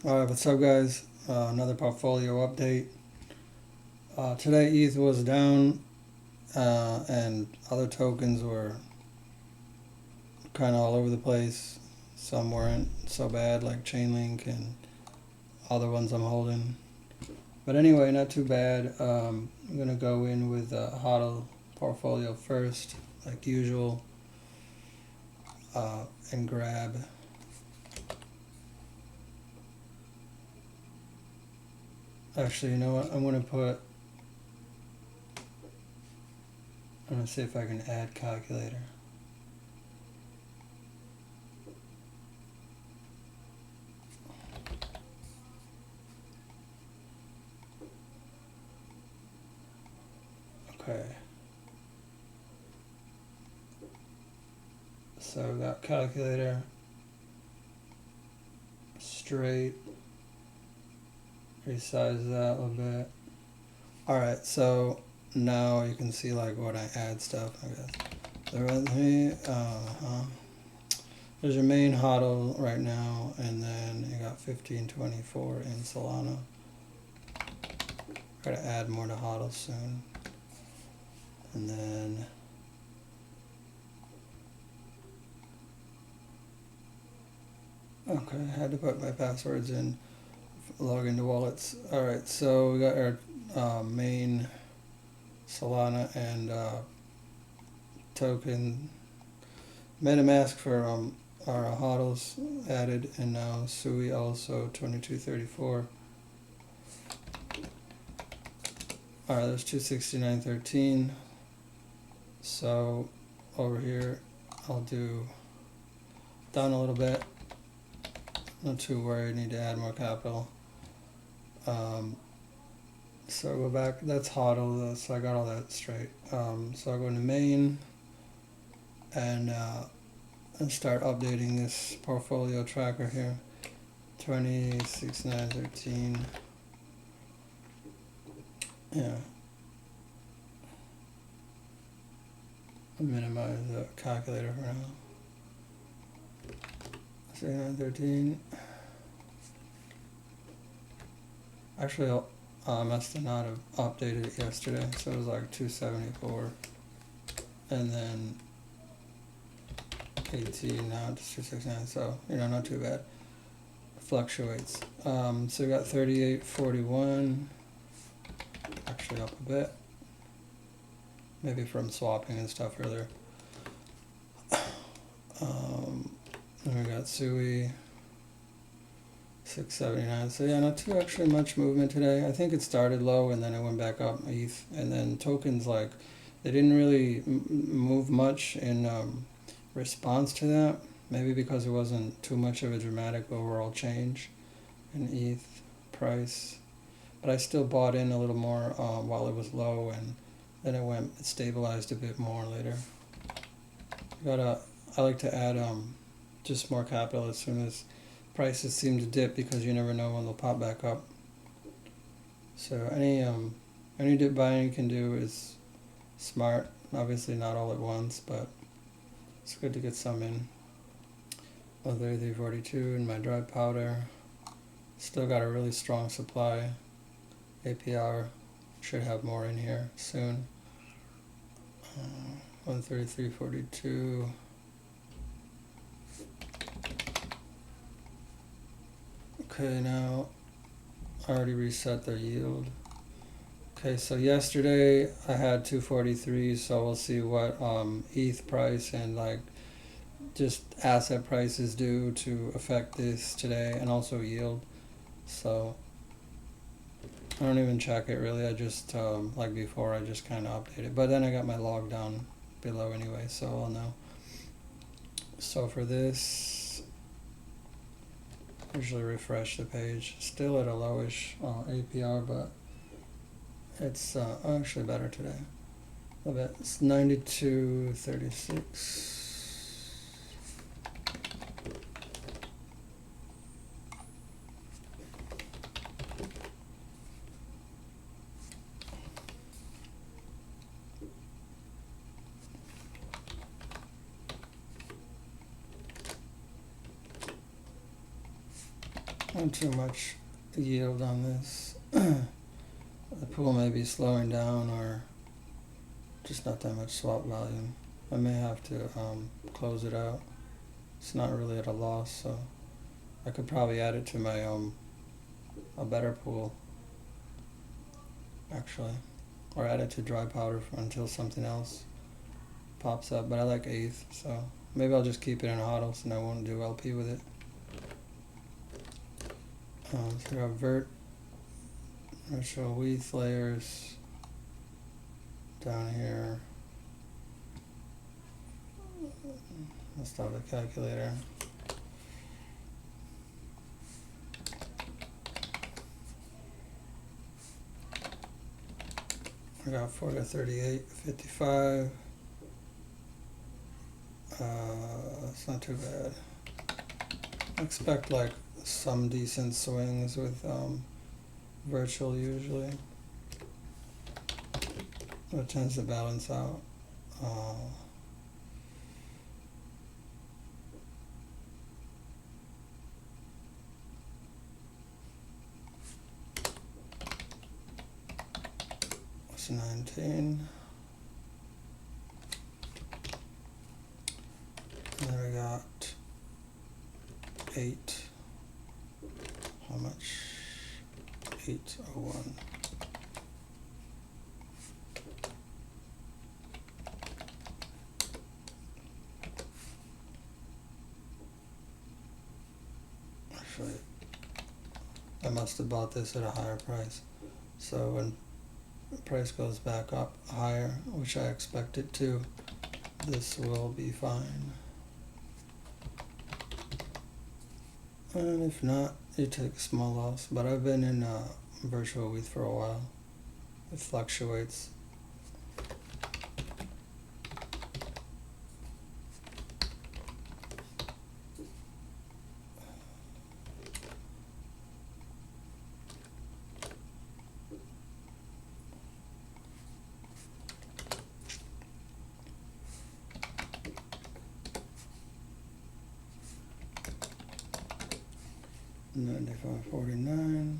Alright, what's up, guys? Another portfolio update. Today, ETH was down, and other tokens were kind of all over the place. Some weren't so bad, like Chainlink and other ones I'm holding. But anyway, not too bad. I'm gonna go in with a HODL portfolio first, like usual, and grab. Actually, you know what? I'm gonna see if I can add calculator. Okay. So we got calculator, straight, resize that a little bit. Alright, so now you can see like what I add stuff, I guess. There's your main HODL right now, and then you got 1524 in Solana. Gotta add more to HODL soon. And then okay, I had to put my passwords in, log into wallets. Alright, so we got our main Solana and token MetaMask for our HODLs added, and now SUI also 2234. Alright, there's 269.13. So over here I'll do down a little bit. Not too worried, need to add more capital. So go back, that's HODL, so I got all that straight. So I'll go into main and start updating this portfolio tracker here. 26913. Yeah. I'll minimize the calculator for now. 6913. Actually, I must have not have updated it yesterday, so it was like 274, and then 18, now it's 269, so not too bad. Fluctuates. So we got 3841, actually up a bit, maybe from swapping and stuff earlier. And we got SUI 679. So yeah, not too actually much movement today. I think it started low and then it went back up, ETH, and then tokens, like, they didn't really move much in response to that. Maybe because it wasn't too much of a dramatic overall change in ETH price. But I still bought in a little more while it was low, and then it stabilized a bit more later. I like to add just more capital as soon as prices seem to dip, because you never know when they'll pop back up. So any dip buying you can do is smart. Obviously not all at once, but it's good to get some in. 3342 in my dry powder. Still got a really strong supply. APR should have more in here soon. 133.42. Okay, now I already reset their yield. Okay, so yesterday I had 243, so we'll see what ETH price and like just asset prices do to affect this today, and also yield. So I don't even check it really. I just like before, I just kind of update it, but then I got my log down below anyway, so I'll know. So for this, usually refresh the page. Still at a lowish APR, but it's actually better today. A little bit. It's 92.36. Not too much yield on this. The pool may be slowing down or just not that much swap volume. I may have to close it out. It's not really at a loss, so I could probably add it to my a better pool actually, or add it to dry powder until something else pops up. But I like ETH, so maybe I'll just keep it in HODLs and I won't do LP with it. So we have virtual ETH layers down here. Let's stop the calculator. I got 4 to 38, 55. It's not too bad. I expect like some decent swings with virtual usually. It tends to balance out. What's 19? And then we got 8. How much? 801. Actually, I must have bought this at a higher price. So when the price goes back up higher, which I expect it to, this will be fine. And if not, you take a small loss. But I've been in virtual ETH for a while. It fluctuates. $95.49.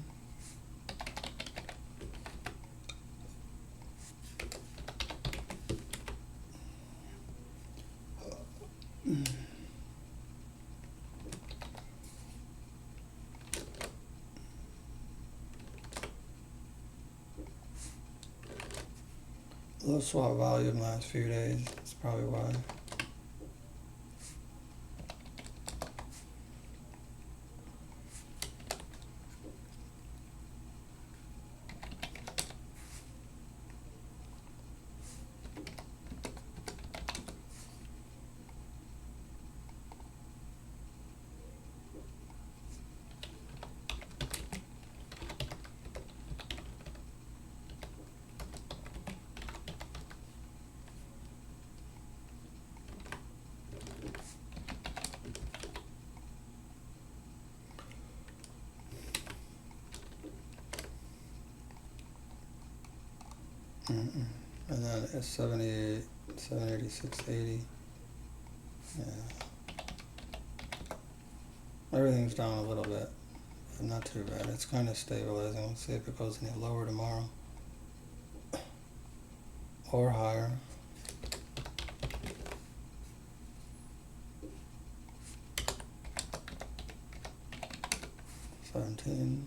Low swap volume last few days. That's probably why. And then it's 78, 786.80. Yeah. Everything's down a little bit, but not too bad. It's kind of stabilizing. We'll see if it goes any lower tomorrow or higher. $17.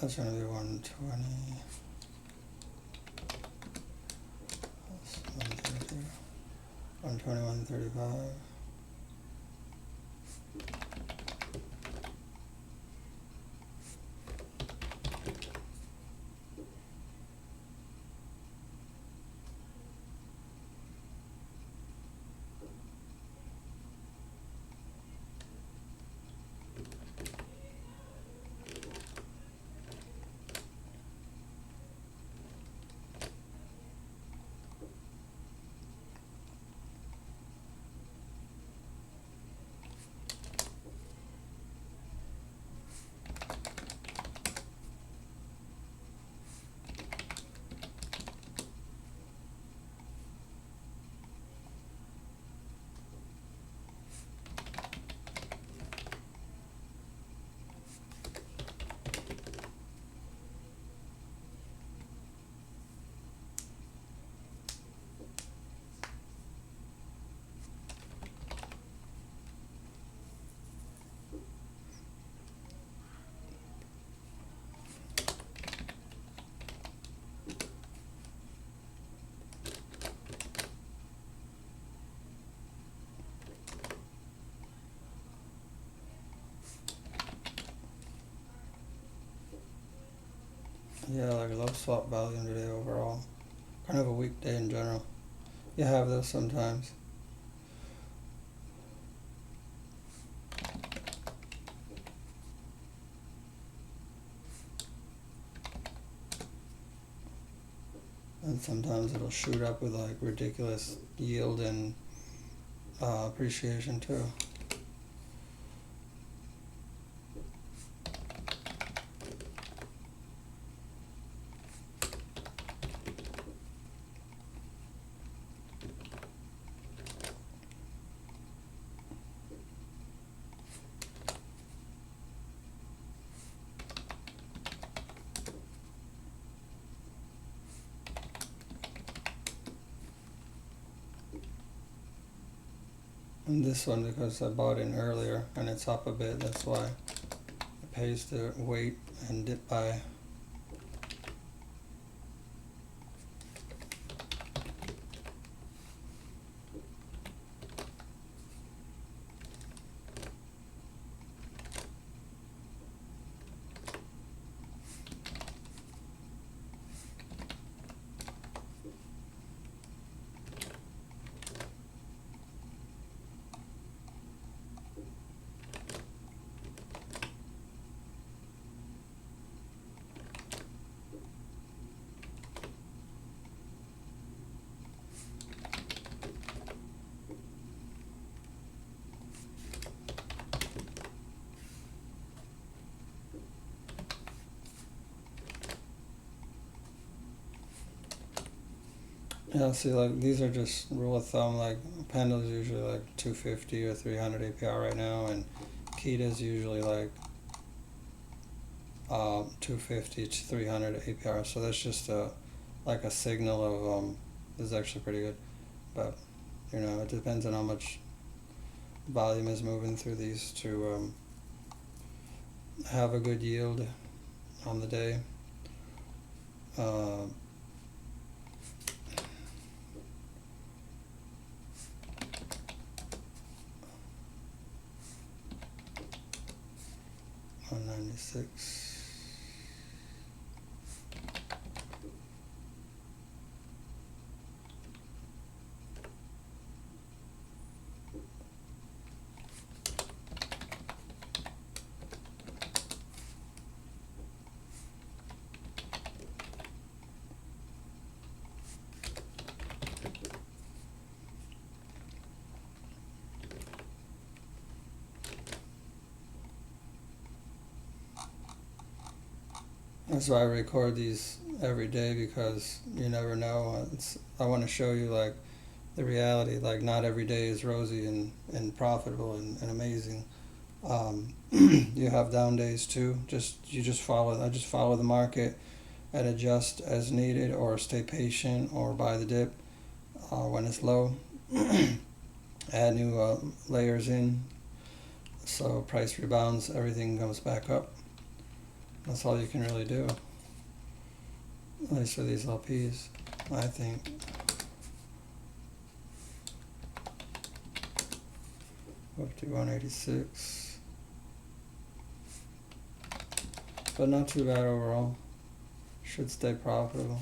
That's gonna be 120. That's 130. 121.35. Yeah, like low swap volume today overall. Kind of a weak day in general. You have those sometimes. And sometimes it'll shoot up with like ridiculous yield and appreciation too. And this one, because I bought in earlier and it's up a bit, that's why it pays to wait and dip buy. Yeah, see, like these are just rule of thumb. Like Panda's usually like 250 or 300 APR right now, and Kita's usually like 250 to 300 APR. So that's just like a signal of this is actually pretty good, but you know it depends on how much volume is moving through these to have a good yield on the day. Uh, $196. That's why I record these every day, because you never know. I want to show you like the reality. Like not every day is rosy and profitable and amazing. You have down days too. You just follow. I just follow the market and adjust as needed, or stay patient, or buy the dip when it's low. Add new layers in, so price rebounds, everything comes back up. That's all you can really do, at least for these LPs, I think. Up to 186, but not too bad overall. Should stay profitable.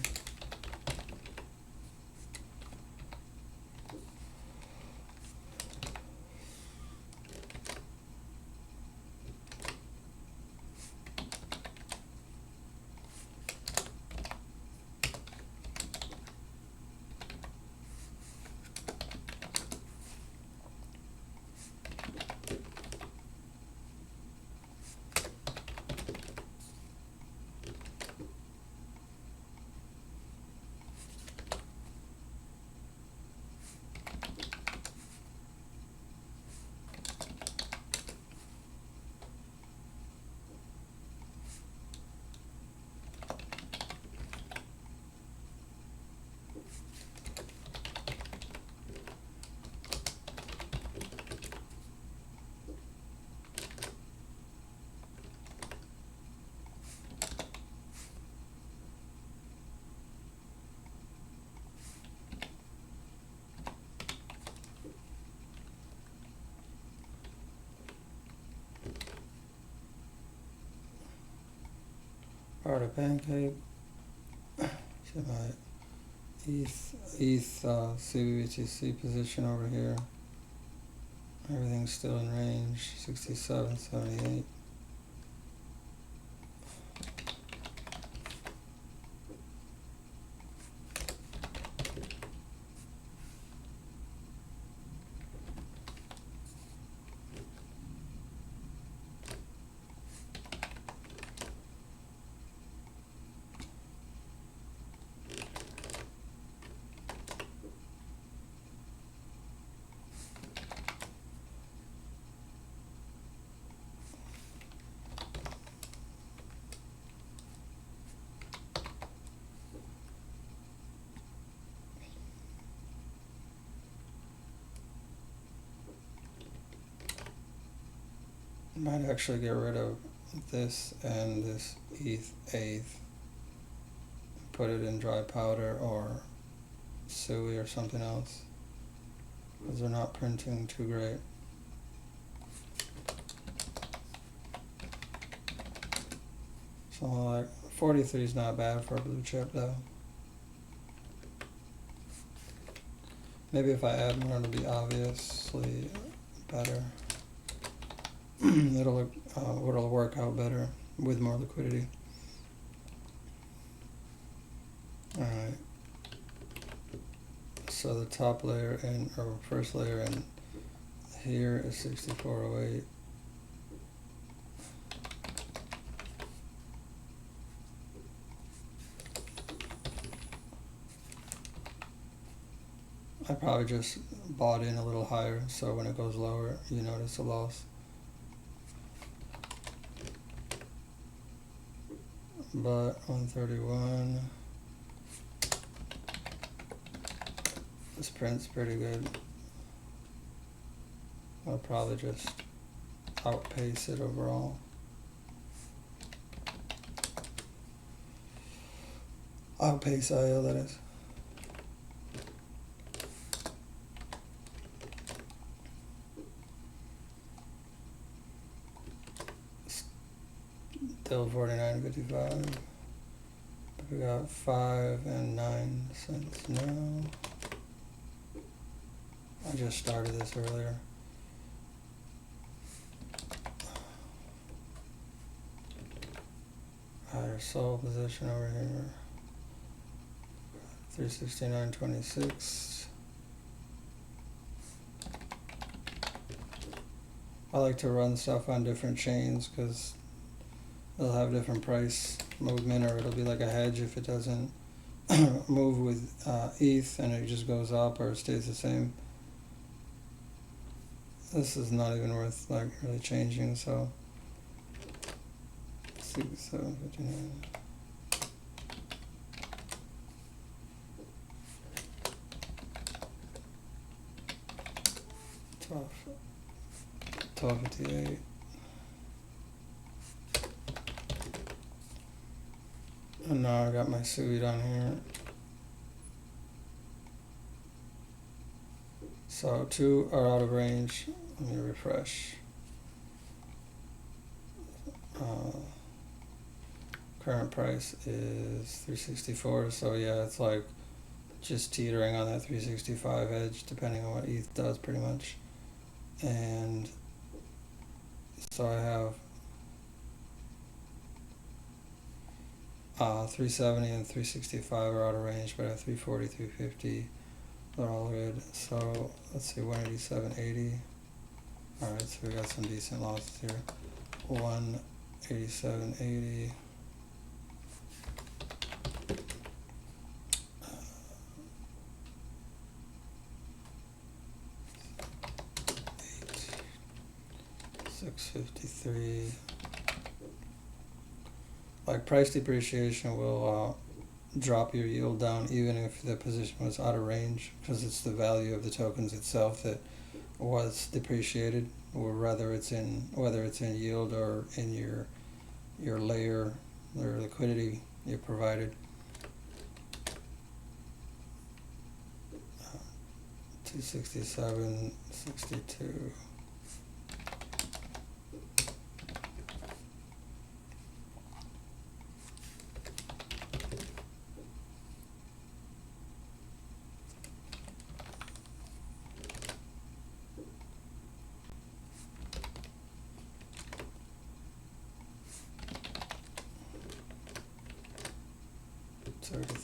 Part of pancake. See my ETH CBTC position over here. Everything's still in range, 67.78. Might actually get rid of this and this ETH eighth, put it in dry powder or SUI or something else, because they're not printing too great. So like 43 is not bad for a blue chip though. Maybe if I add more, it'll be obviously better. It'll work out better with more liquidity. Alright. So the top layer or first layer in here is 6408. I probably just bought in a little higher, so when it goes lower, you notice a loss. But 131, this print's pretty good. I'll probably just outpace it overall. Outpace IO, that is. Still 49.55. We got 5 and 9 cents now. I just started this earlier. Higher sold position over here. 369.26. I like to run stuff on different chains because they'll have different price movement, or it'll be like a hedge if it doesn't move with ETH and it just goes up or it stays the same. This is not even worth like really changing, so 67.59. Tough. 12.58. And now I got my SUI down here. So 2 are out of range. Let me refresh. Current price is 364, so yeah, it's like just teetering on that 365 edge, depending on what ETH does, pretty much. And so I have 370 and 365 are out of range, but I have 340, 350. They're all good. So let's see, 187.80. All right, so we got some decent losses here. 187.80. $653. Like price depreciation will drop your yield down even if the position was out of range, because it's the value of the tokens itself that was depreciated, or whether it's in yield or in your layer or liquidity you provided. 267.62.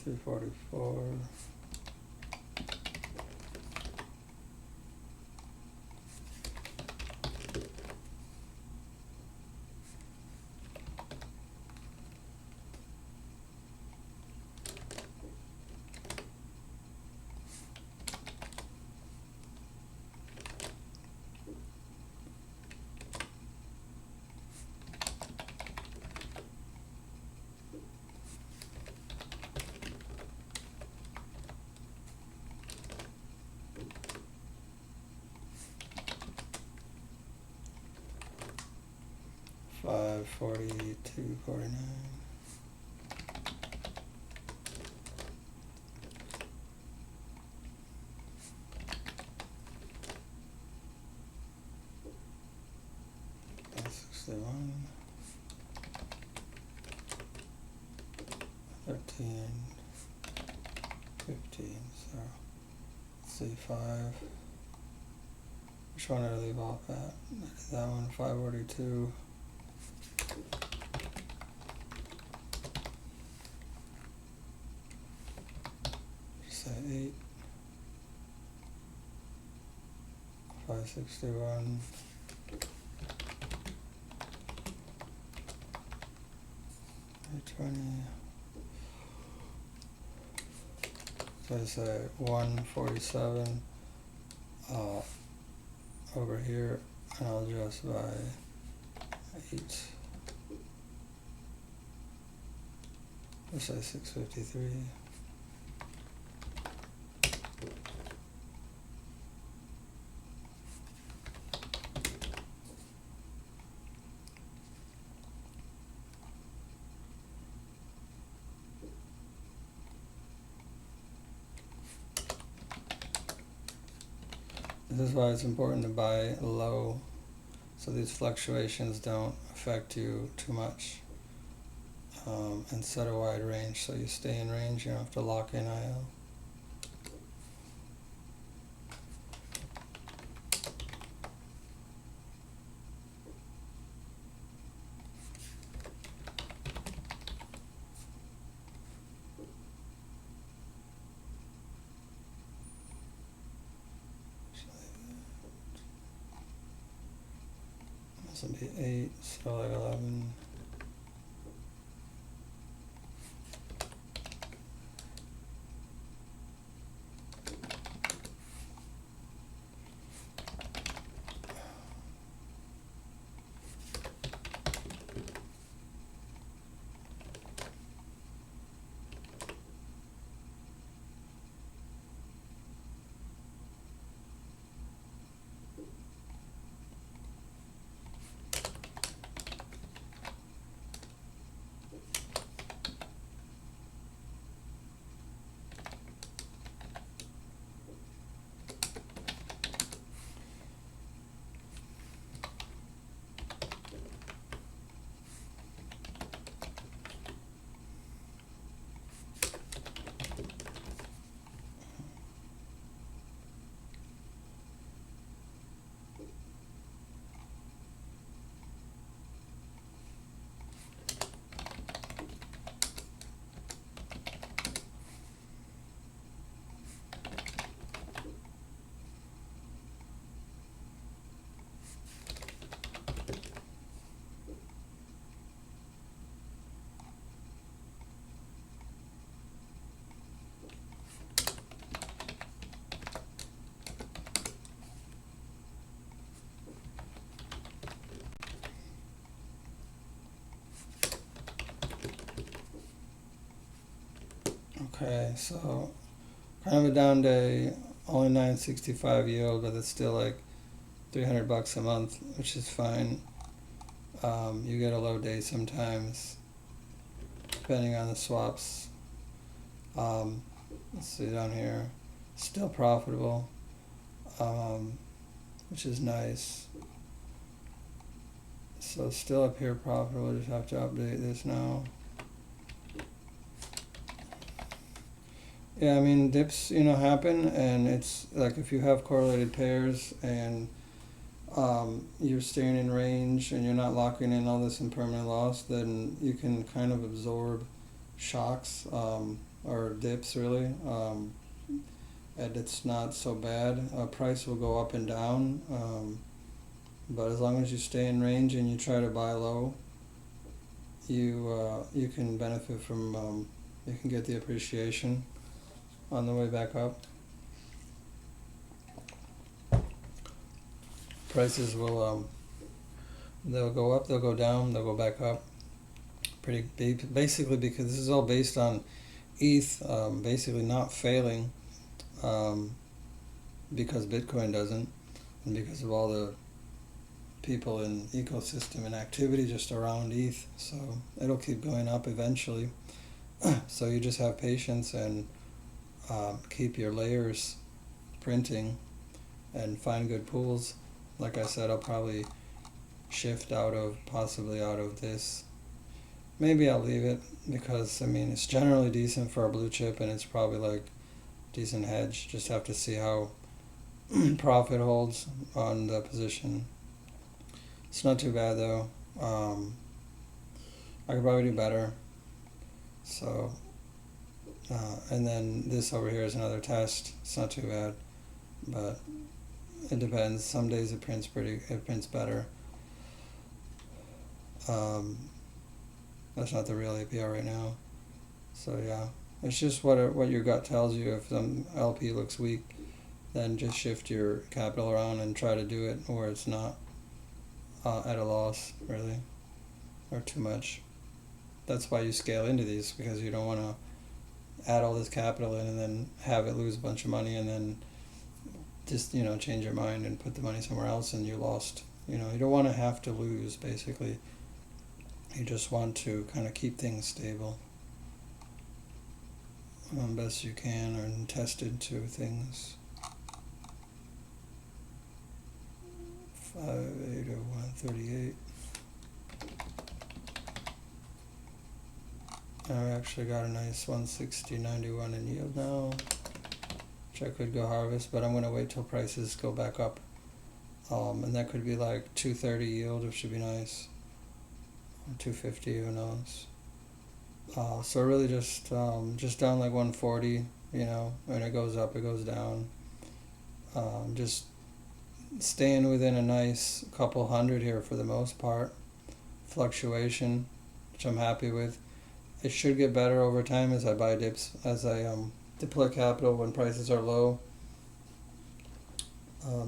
344. $542.49. $61. 13, 15. So let's see, 5. Which one did I leave off at? I did that one, 542. Say 8. 561. 20. So I say 147 over here, and I'll adjust by 8. Let's say 653. This is why it's important to buy low, so these fluctuations don't affect you too much, and set a wide range so you stay in range. You don't have to lock in IO. This will be 8, so like 11. Okay, so kind of a down day, only 965 yield, but it's still like $300 a month, which is fine. You get a low day sometimes, depending on the swaps. Let's see down here, still profitable, which is nice. So still up here profitable, just have to update this now. Yeah, I mean, dips, happen, and it's like if you have correlated pairs and you're staying in range and you're not locking in all this impermanent loss, then you can kind of absorb shocks or dips really, and it's not so bad. Price will go up and down, but as long as you stay in range and you try to buy low, you can benefit from you can get the appreciation on the way back up. Prices will they'll go up, they'll go down, they'll go back up. Basically, because this is all based on ETH basically not failing, because Bitcoin doesn't, and because of all the people in ecosystem and activity just around ETH. So it'll keep going up eventually. So you just have patience and keep your layers printing and find good pools. Like I said, I'll probably shift possibly out of this. Maybe I'll leave it because I mean it's generally decent for a blue chip and it's probably like decent hedge. Just have to see how profit holds on the position. It's not too bad though. I could probably do better. So, and then this over here is another test. It's not too bad, but it depends. Some days it prints better. That's not the real APR right now. So yeah, it's just what your gut tells you. If some LP looks weak, then just shift your capital around and try to do it where it's not at a loss, really, or too much. That's why you scale into these, because you don't want to add all this capital in and then have it lose a bunch of money and then just, change your mind and put the money somewhere else and you lost. You don't want to have to lose, basically. You just want to kind of keep things stable best you can, and test into things. 5,801.38. I actually got a nice 160.91 in yield now, which I could go harvest, but I'm going to wait till prices go back up. And that could be like 230 yield, which should be nice. Or 250, who knows. So really just down like 140, when it goes up, it goes down. Just staying within a nice couple hundred here for the most part. Fluctuation, which I'm happy with. It should get better over time as I buy dips, as I deploy capital when prices are low.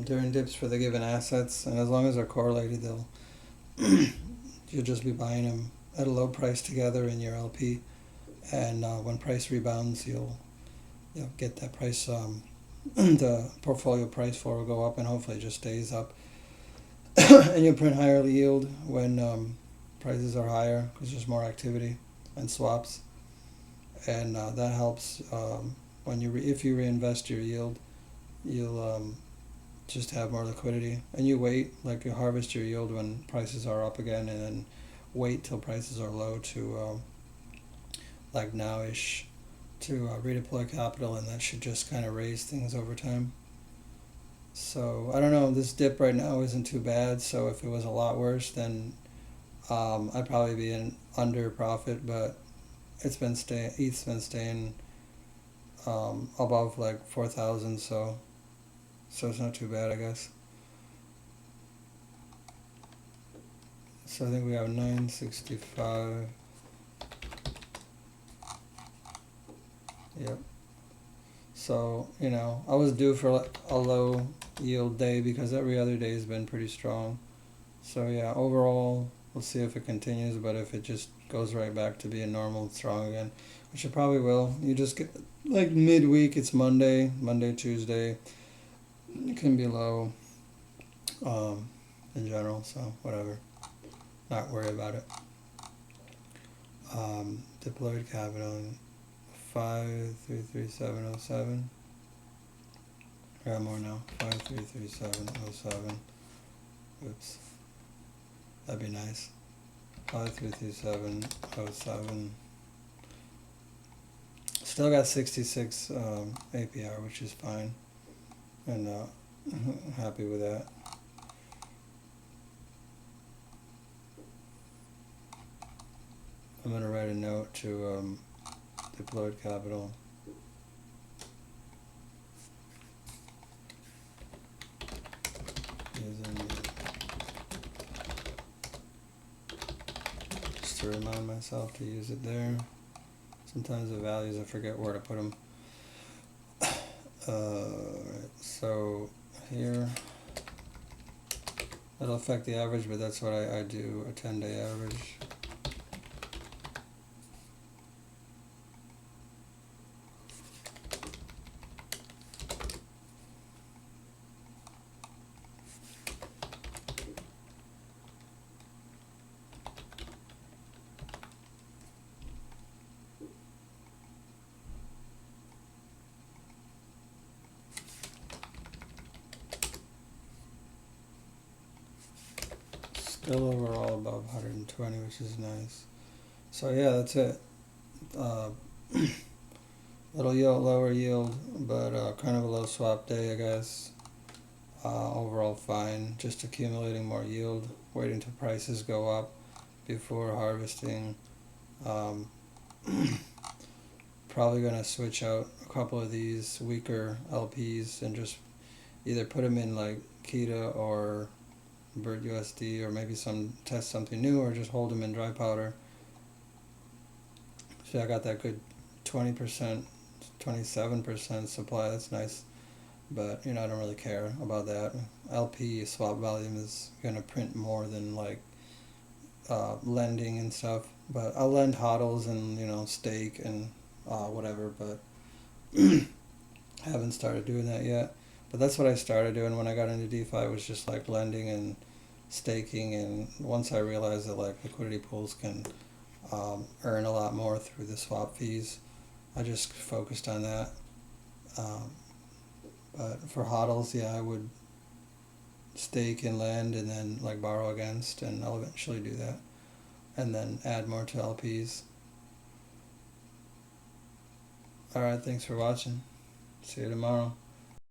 During dips for the given assets, and as long as they're correlated, you'll just be buying them at a low price together in your LP, and when price rebounds, you'll get that price. The portfolio price floor will go up, and hopefully it just stays up, and you'll print higher yield when prices are higher because there's more activity and swaps, and that helps when if you reinvest your yield, you'll just have more liquidity, and you wait, like you harvest your yield when prices are up again, and then wait till prices are low to like now-ish to redeploy capital, and that should just kind of raise things over time. So I don't know, this dip right now isn't too bad, so if it was a lot worse, then I'd probably be in under profit, but ETH's been staying above like 4,000, so it's not too bad, I guess. So I think we have 965. Yep. So, I was due for a low yield day because every other day has been pretty strong. So yeah, overall, we'll see if it continues, but if it just goes right back to being normal and strong again, which it probably will. You just get, like midweek, it's Monday, Tuesday, it can be low in general, so whatever. Not worry about it. Deployed capital 533707. I got more now. 533707. Oops. That'd be nice. 533707. Still got 66 APR, which is fine, and happy with that. I'm gonna write a note to deployed capital. Just to remind myself to use it there. Sometimes the values I forget where to put them. Right, so here that'll affect the average, but that's what I do, a 10-day average. Still overall above 120, which is nice. So yeah, that's it. Little yield, lower yield, but kind of a low swap day, I guess. Overall fine, just accumulating more yield, waiting till prices go up before harvesting. Probably going to switch out a couple of these weaker LPs and just either put them in like Kita or Bird USD, or maybe test something new, or just hold them in dry powder. So I got that good 20%, 27% supply. That's nice, but I don't really care about that. LP swap volume is gonna print more than like lending and stuff. But I'll lend hodls and stake and whatever. But haven't started doing that yet. But that's what I started doing when I got into DeFi, was just like lending and staking. And once I realized that like liquidity pools can earn a lot more through the swap fees, I just focused on that. But for hodls, yeah, I would stake and lend and then like borrow against, and I'll eventually do that, and then add more to LPs. Alright, thanks for watching. See you tomorrow.